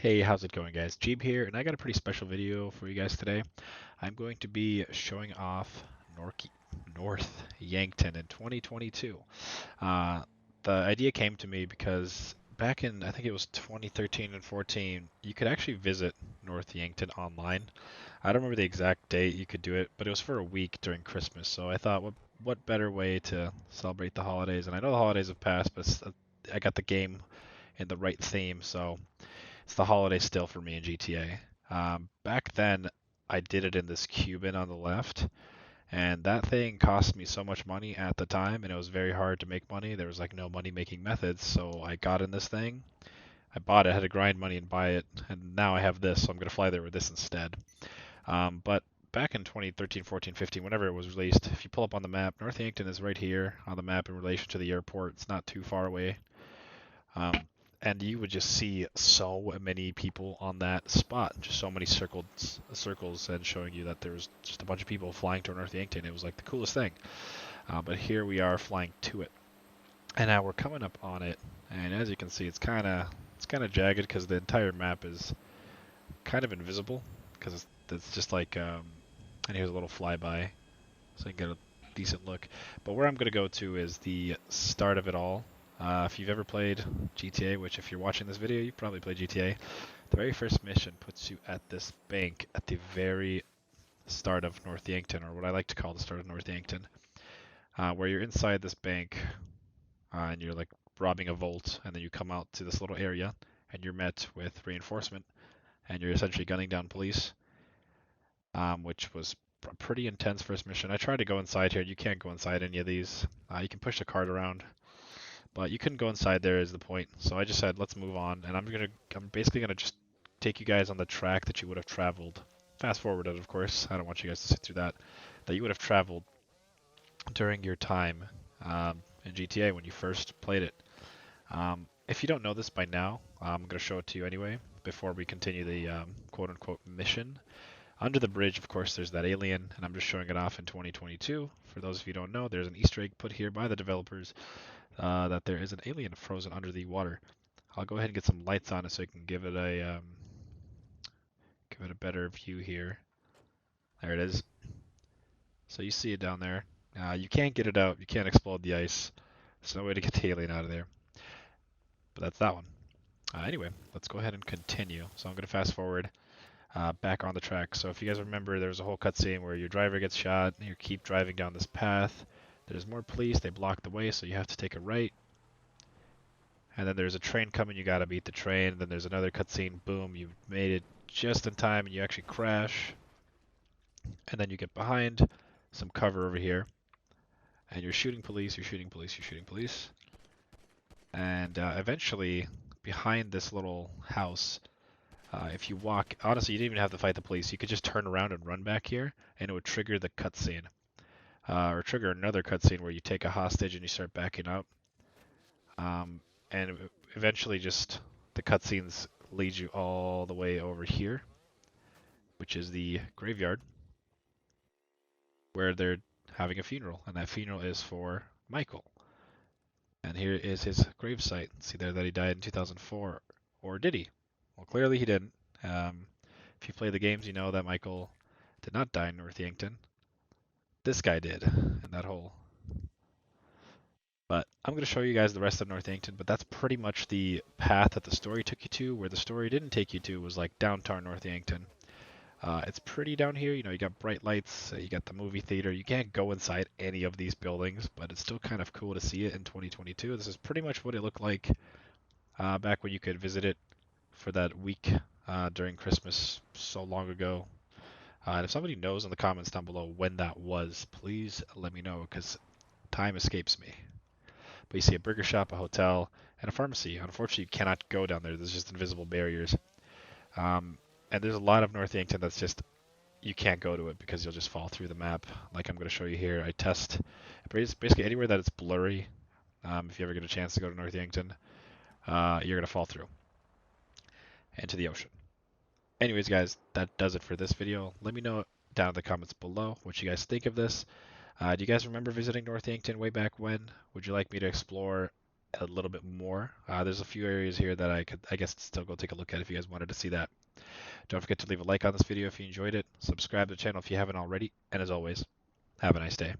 Hey, how's it going, guys? Jeeb here, and I got a pretty special video for you guys today. I'm going to be showing off North, North Yankton in 2022. Uh, the idea came to me because back in, I think it was 2013 and 14, you could actually visit North Yankton online. I don't remember the exact date you could do it, but it was for a week during Christmas. So I thought, what better way to celebrate the holidays? And I know the holidays have passed, but I got the game in the right theme, so. It's the holiday still for me in GTA. Back then, I did it in this Cuban on the left, and that thing cost me so much money at the time, and it was very hard to make money. There was like no money making methods, so I got in this thing. I bought it, had to grind money and buy it, and now I have this, so I'm going to fly there with this instead. But back in 2013, 14, 15, whenever it was released, if you pull up on the map, North Yankton is right here on the map in relation to the airport. It's not too far away. Um, and you would just see so many people on that spot, just so many circles, and showing you that there was just a bunch of people flying to North Yankton. It was like the coolest thing. But here we are flying to it, and now we're coming up on it. And as you can see, it's kind of jagged because the entire map is kind of invisible because it's just like and here's a little flyby, so you can get a decent look. But where I'm going to go to is the start of it all. If you've ever played GTA, which if you're watching this video, you probably played GTA, the very first mission puts you at this bank at the very start of North Yankton, or what I like to call the start of North Yankton, where you're inside this bank and you're like robbing a vault, and then you come out to this little area and you're met with reinforcement, and you're essentially gunning down police, which was a pretty intense first mission. I tried to go inside here. You can't go inside any of these. You can push the cart around, but you couldn't go inside there is the point. So I just said, let's move on, and I'm basically gonna just take you guys on the track that you would have traveled. Fast forwarded, of course. I don't want you guys to sit through that. That you would have traveled during your time in GTA when you first played it. If you don't know this by now, I'm gonna show it to you anyway before we continue the quote-unquote mission. Under the bridge, of course, there's that alien, and I'm just showing it off in 2022. For those of you who don't know, there's an Easter egg put here by the developers that there is an alien frozen under the water. I'll go ahead and get some lights on it so I can give it a better view here. There it is. So you see it down there. You can't get it out. You can't explode the ice. There's no way to get the alien out of there. But that's that one. Anyway, let's go ahead and continue. So I'm going to fast forward back on the track. So if you guys remember, there was a whole cutscene where your driver gets shot, and you keep driving down this path. There's more police. They block the way, so you have to take a right. And then there's a train coming, you gotta beat the train. And then there's another cutscene, boom, you made it just in time and you actually crash. And then you get behind some cover over here. And you're shooting police, you're shooting police, you're shooting police. And eventually, behind this little house, if you walk, honestly, you didn't even have to fight the police. You could just turn around and run back here, and it would trigger the cutscene. Or trigger another cutscene where you take a hostage and you start backing up. And eventually just the cutscenes lead you all the way over here, which is the graveyard, where they're having a funeral, and that funeral is for Michael. And here is his gravesite. See there that he died in 2004, or did he? Well, clearly he didn't. If you play the games, you know that Michael did not die in North Yankton. This guy did, in that hole. But I'm going to show you guys the rest of North Yankton, but that's pretty much the path that the story took you to. Where the story didn't take you to was like downtown North Yankton. It's pretty down here, you know, you got bright lights, you got the movie theater. You can't go inside any of these buildings, but it's still kind of cool to see it in 2022. This is pretty much what it looked like back when you could visit it for that week during Christmas so long ago. And if somebody knows in the comments down below when that was, please let me know, because time escapes me. But you see a burger shop, a hotel, and a pharmacy. Unfortunately, you cannot go down there. There's just invisible barriers. And there's a lot of North Yankton that's just, you can't go to it because you'll just fall through the map. Like I'm going to show you here. I test basically anywhere that it's blurry. If you ever get a chance to go to North Yankton, you're going to fall through into the ocean. Anyways, guys, that does it for this video. Let me know down in the comments below what you guys think of this. Do you guys remember visiting North Yankton way back when? Would you like me to explore a little bit more. There's a few areas here that I guess, still go take a look at if you guys wanted to see that. Don't forget to leave a like on this video if you enjoyed it. Subscribe to the channel if you haven't already. And as always, have a nice day.